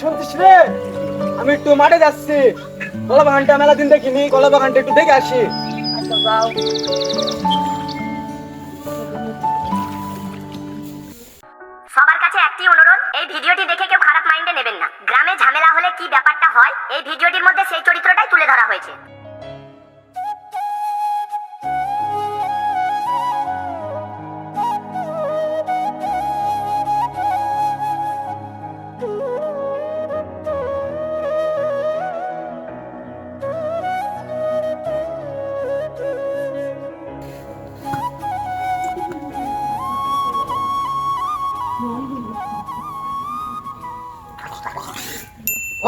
শুনছিস রে? আমি একটু মাঠে যাচ্ছি, কলা বাগানটা মেলা দিন দেখিনি, কলা বাগানটা একটু দেখে আসি। আচ্ছা যাও। সবার কাছে একটি অনুরোধ, এই ভিডিওটি দেখে কেউ খারাপ মাইন্ডে নেবেন না। গ্রামে ঝামেলা হলে কি ব্যাপারটা হয় এই ভিডিওটির মধ্যে সেই চরিত্রটাই তুলে ধরা হয়েছে।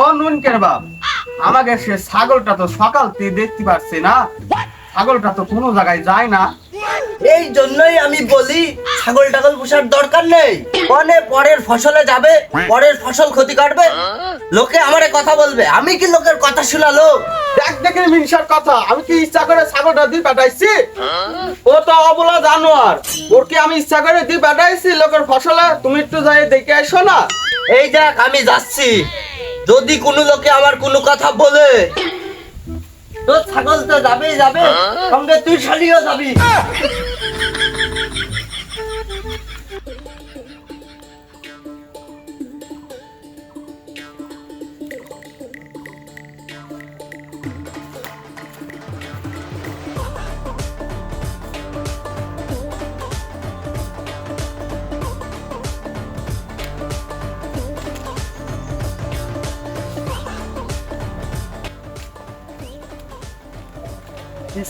ও নুন কের বাপ, আমাকে সে ছাগলটা তো সকাল থেকে দেখতে পাচ্ছি না, ছাগলটা তো কোনো জায়গায় যায় না। এই জন্যই আমি বলি ছাগল টাগল পোষার দরকার নেই। কনে পরের ফসলে যাবে, পরের ফসল ক্ষতি করবে, লোকে আমারে কথা বলবে। আমি কি লোকের কথা শোনালো? দেখ দেখে মিনসার কথা, আমি কি ইচ্ছা করে ছাগলটা দিয়ে পাঠাইছি? ও তো অবলা জানোয়ার, ওর কি আমি ইচ্ছা করে দিয়ে পাঠাইছি লোকের ফসলে? তুমি একটু যাই দেখে এসো না। এই দেখ আমি যাচ্ছি, যদি কোনো লোকে আমার কোনো কথা বলে, তোর ছাগল তো যাবেই যাবে, সঙ্গে তুই শালিও যাবি।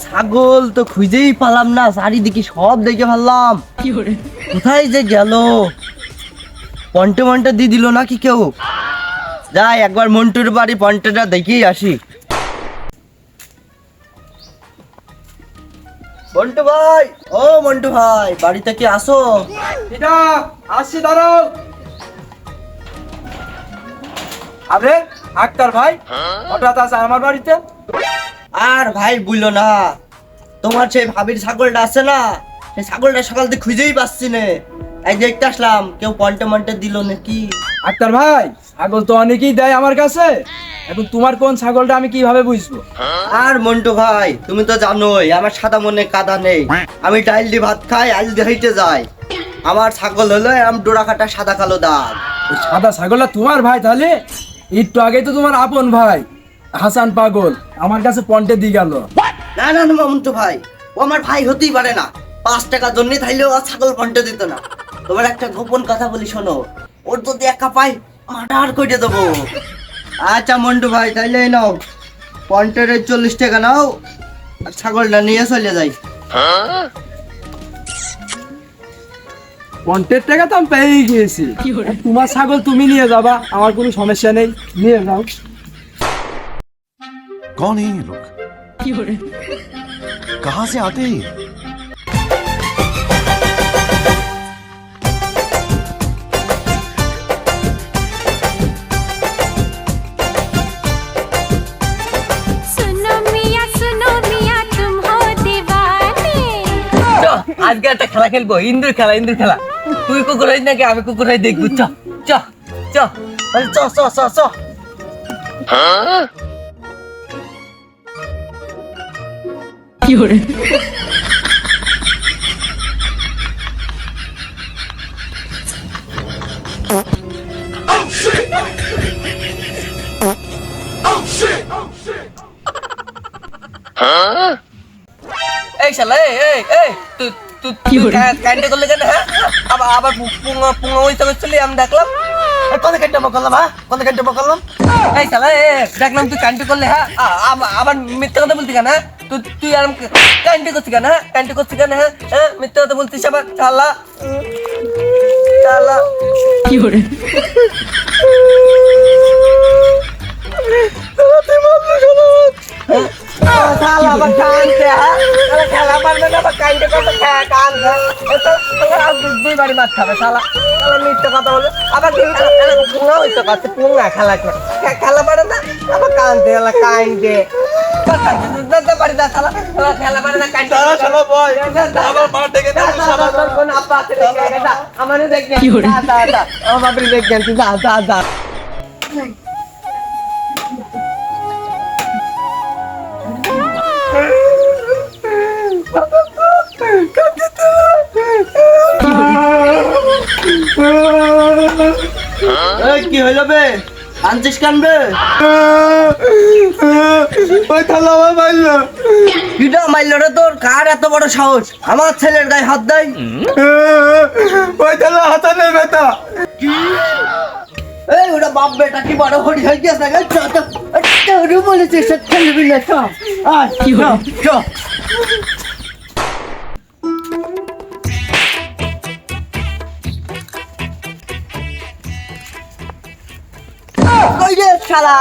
ছাগল তো খুঁজেই পেলাম না, চারিদিকে সব দেখে ফেললাম, কোথায় যে গেল? পন্টে মন্টে দিয়ে দিল নাকি কেউ? যাই একবার মন্টুর বাড়ি পন্টেটা দেখেই আসি। মন্টু ভাই, ও মন্টু ভাই, বাড়িতে কি আসো? এটা আসছি, দাঁড়াও। আরে আক্তার ভাই হঠাৎ আছে আমার বাড়িতে? আর ভাই বুঝলো না, তোমার সেই ভাবির ছাগলটা আছে না, সেই ছাগলটা সকাল থেকে খুঁজেই পাচ্ছি না। এই দেখতে আসলাম, কেউ পন্টে মন্টে দিল নাকি? আক্তার ভাই, ছাগল তো অনেকেই দেয় আমার কাছে, এখন তোমার কোন ছাগলটা আমি কিভাবে বুঝবো? আর মন্টু ভাই, তুমি তো জানোই আমার সাদা মনে কাদা নেই, আমি ডাইল দিয়ে ভাত খাই, আইল দিয়ে হেঁটে যাই। আমার ছাগল হলো এরম ডোরা কাটা সাদা কালো দাগ। এই সাদা ছাগলটা তোমার ভাই? তাহলে একটু আগে তো তোমার আপন ভাই হাসান পাগল আমার কাছে পন্টে দিয়ে গেল। না না না মন্টু ভাই, ও আমার ভাই হতেই পারে না। 5 টাকা জন্য থাইলেও আর ছাগল পন্টে দিত না। তোমার একটা গোপন কথা বলি শোনো, ওর যদি একা পাই মার্ডার করে দেবো। আচ্ছা মন্টু ভাই, তাইলে এই নাও পন্টের 40 টাকা নাও, আর ছাগলটা নিয়ে চলে যাই। পন্টের টাকা তো আমি পেয়ে গিয়েছি, তোমার ছাগল তুমি নিয়ে যাবা, আমার কোনো সমস্যা নেই, নিয়ে যাও। कौन है ये लोग? कहाँ से आते हैं? আজকে একটা খেলা খেলবো, ইন্দুর খেলা, ইন্দুর খেলা। তুই কুকুর হইস নাকি আমি কুকুর হই দেখবো। চ চ চ চ চ চ চ। এই শালা, এই এই তুই তুই কাইন্ডে করলে কেন? হ্যাঁ, আবার আবার পুঙ্গা পুঙ্গা হইতে করছিলি আমি দেখলাম। কত কাইন্ডে বকলাম? হ্যাঁ, কত কাইন্ডে বকলাম? এই শালা, দেখলাম তুই কাইন্ডে করলে। হ্যাঁ, আবার মিথ্যা কথা বলতি কেন? হ্যাঁ, তুই আর কাইন্ডে করছিস কেন? হ্যাঁ, কাইন্ডে করছিস কেন? হ্যাঁ হ্যাঁ, মিথ্যা কথা বলতিস আবার। শালা শালা কি করে? শালা আবার কাঁদছে। হ্যাঁ, খেলা পারবে না, আবার কাইন্ডে করতে কাঁদছে। দুইবারই মাছ খাবে শালা। শালা মিথ্যা কথা বলে আবার পুঙ্গা হইতে পারছে, পুঙ্গা খেলা খেলা পারে না, আবার কাঁদছে। শালা কাইন্ডে পারি না, শালা খেলা পারে না, কাইন্ডে আমার বাপরি দেখবেন তুই, যা যা যা। এই কি হইল বে আনছিস কানবে ওই থালা আমার মারলো কিটা মাইল রে তোর? কার এত বড় সাহস আমার ছেলের গায়ে হাত দেয়? ওই থালা হাতে নেই বেটা এই ওটা বাপ বেটা কি বড় হরি হয়ে গেছে না? তোর বলেছে সে খেলবি না তো? আর কি হলো? কই রে শালা,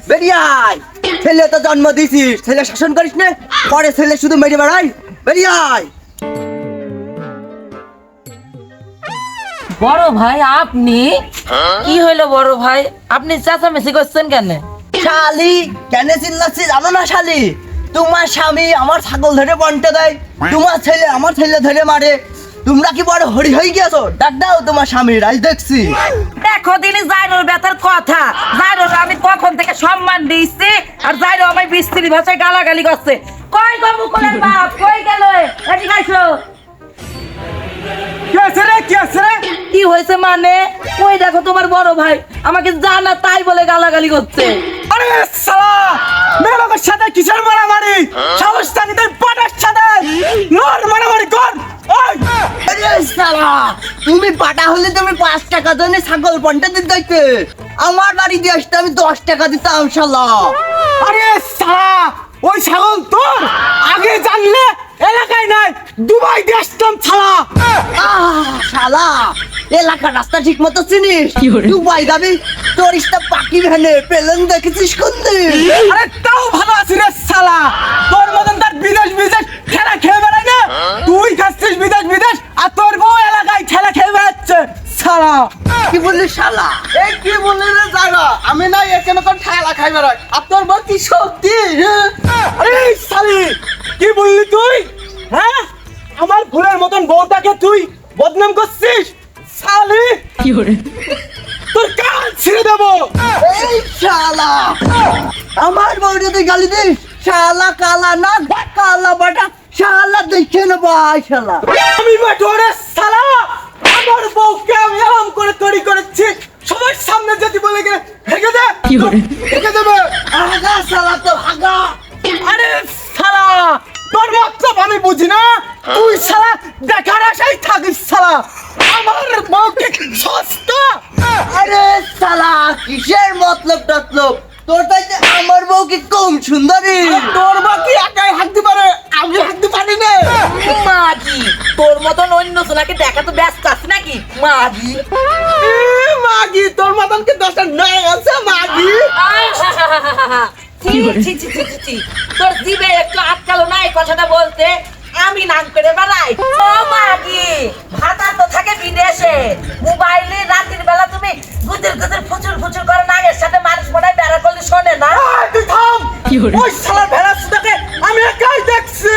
বেরিয়ে আয়। ছেলে তো জন্ম দিছিস, ছেলে শাসন করিস না, পরে ছেলে শুধু মেরে বেড়াই। বেরিয়ে আয়। বড় ভাই আপনি কি হইলো? বড় ভাই আপনি চেঁচামেচি করছেন কেন? শালি কেন চিল্লাচ্ছি জানো না শালি? তোমার স্বামী আমার ছাগল ধরে বন্টে দেয়, তোমার ছেলে আমার ছেলে ধরে মারে। তোমরা কি বড় হরি হয়ে গেছো? ডাক দাও তোমার স্বামীর, আজ দেখছি। দেখো দিনই জাইরোর বেতার কথা। জাইরোর আমি কখন থেকে সম্মান দিচ্ছি, আর জাইরো আমায় বিস্ত্রি ভাষায় গালাগালি করছে। কই গো মুকুলের বাপ, কই গেল? এদিকে আইসো। কি হয়েছে মানে? ওই দেখো তোমার বড় ভাই আমাকে জানা তাই বলে গালাগালি করছে। আরে শালা মেয়ের সাথে কিসের মারামারি? সাহস থাকি তুই পাটার সাথে নর মারামারি কর। ওই আরে শালা, তুমি পাটা হলে তুমি 5 টাকা জন্য ছাগল বন্টে দিতে দিতে, আমার বাড়ি দিয়ে আসতে আমি 10 টাকা দিতাম শালা। আরে শালা ওই ছাগল তোর আগে জানলে এলাকায় নাই, দুবাই দিয়ে আসতাম শালা। শালা এলাকার রাস্তা ঠিক মতো চিনিস? দুবাই যাবি, তোর ইস্তা পাখি ভ্যানে প্লেন দেখেছিস কোনদিন? আরে তাও ভালো আছি রে শালা, তোর মতন তার বিদেশ বিদেশ খেলা খেয়ে বেড়ায় না। তুই খাচ্ছিস বিদেশ বিদেশ, আর তোর বউ এলাকায় খেলা খেয়ে বেড়াচ্ছে শালা। কি বললি শালা? এই কি বললি রে জায়গা? আমি না এখানে কোন খেলা খাই বেড়াই, আর তোর বউ কি সত্যি? আরে শালি কি বললি তুই? হ্যাঁ আমার ফুলের মতন বউটাকে তুই বদনাম করছিস শালি। কি করে তোর কান ছিঁড়ে দেবো। এই শালা, আমার বউরে তুই গালি দিস? শালা কালা না কালা বাটা, শালা দেখে নেবো। আয় শালা, আমি বাটোরে শালা, আমার বউকে আমি আরাম করে তৈরি করেছি, সবার সামনে যদি বলে গে ভেঙে দে, কি করে ভেঙে দেবে? আগা শালা তো আগা। আরে শালা তোর মতলব আমি বুঝি না, তুই শালা দেখার আশায় থাকিস শালা। আমার বউকে সস্তা। আরে শালা কিসের মতলব টতলব? তোর তাইতে আমার বউ কি কম সুন্দরী? তোর বউ কি একাই হাঁটতে পারে, আমি হাঁটতে পারি না? মাগি তোর মতন অন্য জনাকে দেখা তো ব্যস্ত আছে নাকি মাগি? মাগি তোর মতন কি 10টা নাই আছে মাগি? ছি, ছি, ছি, ছি, ছি, ছি। তোর জিভে একটু আটকালো না এই কথাটা বলতে? আমি নাম করে বেড়াই? ও মাগি, ভাতা তো থাকে বিদেশে, মোবাইলে রাতের বেলা তুমি গুজর গুজর ফুচুর ফুচুর করে নাগের সাথে মানুষ মনে হয় বেড়া করলে শোনে না। এই, তুই থাম। ওই শালা ভেড়া সুদাকে আমি একাই দেখছি।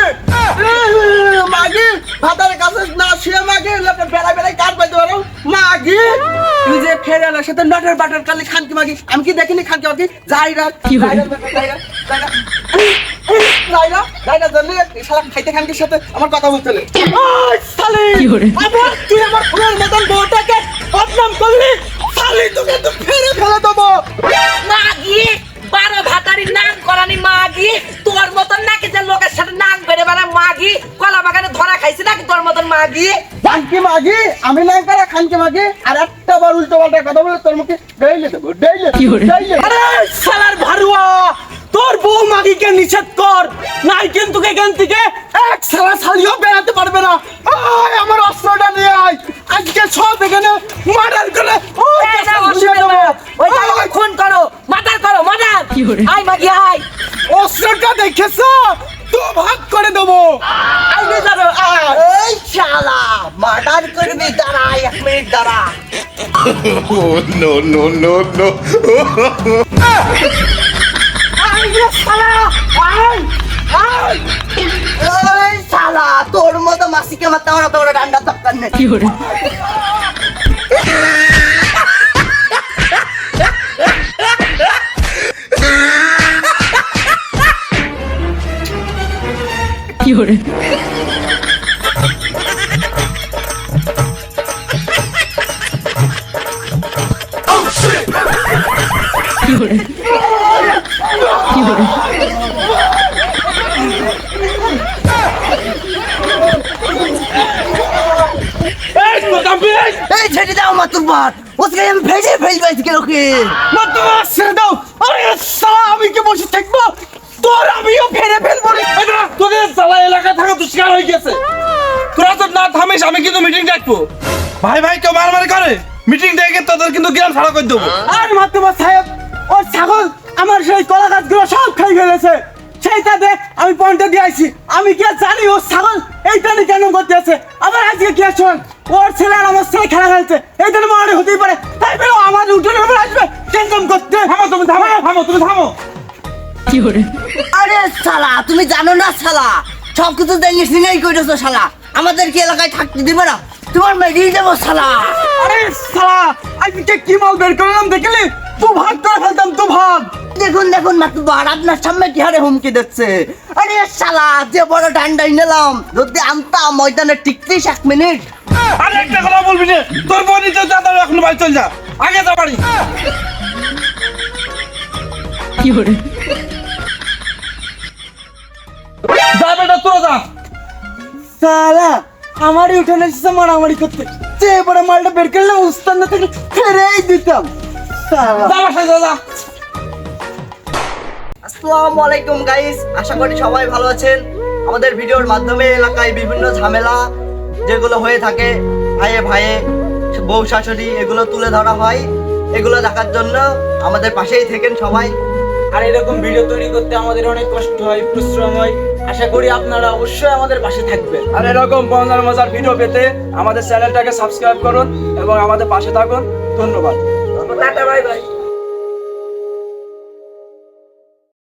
মাগি ভাতার কাছে না শুয়ে মাগি লোকে বেড়া বেড়াই কাট পাইতে পারো মাগি। তুই যে ফেরালার সাথে নটের বাটার কালি খানকি মাগি, আমি কি দেখিনি খানকি মাগি? যাইরা খাইতে খানকির সাথে আমার কথা বলতে হলে। ওই শালি, আবার তুই আমার ফুলের মতন বউটাকে বদনাম করলি শালি, তোকে তো ফেলে ফেলে দেবো। মাগি 12 ভাতারি নাম করানি মাগি, তোর মতন নাকি যে লোকের সাথে নাম বেড়ে বেড়া মাগি, কলা বাগানে ধরা খাইছি নাকি তোর মতন মাগি? খানকি মাগি আমি নাই করা খানকি মাগি, আর একটা বার উল্টো পাল্টা কথা বলে তোর মুখে ডেইলে দেবো, ডেইলে। আরে শালার ভারুয়া, তোর বউ মাগিকে নিষেধ কর, নাই কিন্তু এখান থেকে এক শালা শালিও বেরাতে পারবে না। আয় আমার অস্ত্রটা নিয়ে আয়, আজকে সব এখানে মার্ডার করে ওই এই না, কাছে অসুবিধা ঘুরিয়ে দেবো। নেই। ওই জায়গায় খুন করো, মার্ডার করো, মার্ডার। আয় মাগি আয়। অস্ত্রটা দেখেছো তো ভাগ করে দেবো। আইনে যাবে আয়। এই শালা মার্ডার করবি? দাঁড়া 1 মিনিট দাঁড়া। Oh, no, no, no, no. আইনে শালা আয় আয়। এই শালা তোর মতো মাসিকে মারতে আমার তোর ডান্ডা দরকার নেই। কি করে? এই কোথাম্বি এই ছেড়ে দাও মাতুব্বর, ওকে আমি ভেজে ফেলবো আজকে ওকে। মাতুব্বর ছেড়ে দাও। আরে শালা আমি কি বসে থাকবো? তোর আমিও ফেরে ফেলবো রে। এই না, তোদের শালা এলাকা থাকা দুষ্কার হয়ে গেছে। তোরা তো না থামিস, আমি কিন্তু মিটিং ডাকবো। ভাই ভাই কেউ মারামারি করে, মিটিং ডেকে তোদের কিন্তু গ্রাম ছাড়া করে দেবো। আর মাতুব্বর সাহেব, ওর ছাগল আমার সেই কলা গাছগুলো সব খাই ফেলেছে। সেইটা দেখ আমি পয়েন্টে দিয়ে আইছি। আমি কি আর জানি ওর ছাগল এইটা নিয়ে কেন করতে আছে? আবার আজকে কি শোন, ওর ছেলে আর আমার ছেলে খেলা খেলছে, এইটা নিয়ে মারামারি হতেই পারে। তাই বেরো আমার উঠোনের উপর আসবে টেনশন করতে। থামো তুমি, থামো থামো, তুমি থামো। আরে শালা, তুমি জানো না শালা, সব কিছু দেখে সিনেই করেছো শালা, আমাদের কি এলাকায় থাকতে দিবে না? তোমার মেরিয়ে দেবো শালা। আরে শালা, আজকে কি মাল বের করলাম দেখলি? তু ভাগ করে ফেলতাম, তু ভাগ। দেখুন দেখুন মাতুব্বর, আপনার সামনে কি হারে হুমকি দিচ্ছে। আরে শালা, যে বড় ডান্ডাই নিলাম, যদি আনতাম ময়দানে টিকতিস 1 মিনিট। আরে একটা কথা বলবি না, তোর বোনই তো যা, এখন বাড়ি চল যা, আগে যা বাড়ি। যা বেটা, তোরা যা। শালা আমারই উঠানে এসেছে মারামারি করতে, যে বড় মালটা বের করলে উস্তাদ না থেকে ফেরেই দিতাম। শালা যা বাসায় যা, যা। আসসালামু আলাইকুম গাইস, আশা করি সবাই ভালো আছেন। আমাদের ভিডিওর মাধ্যমে এলাকায় বিভিন্ন ঝামেলা যেগুলো হয়ে থাকে, ভাইয়ে ভাইয়ে, বউ শাশুড়ি, এগুলো তুলে ধরা হয়। এগুলো দেখার জন্য আমাদের পাশেই থাকেন সবাই। আর এরকম ভিডিও তৈরি করতে আমাদের অনেক কষ্ট হয়, পরিশ্রম হয়। আশা করি আপনারা অবশ্যই আমাদের পাশে থাকবেন। আর এরকম মজার মজার ভিডিও পেতে আমাদের চ্যানেলটাকে সাবস্ক্রাইব করুন এবং আমাদের পাশে থাকুন। ধন্যবাদ। Tata bye bye.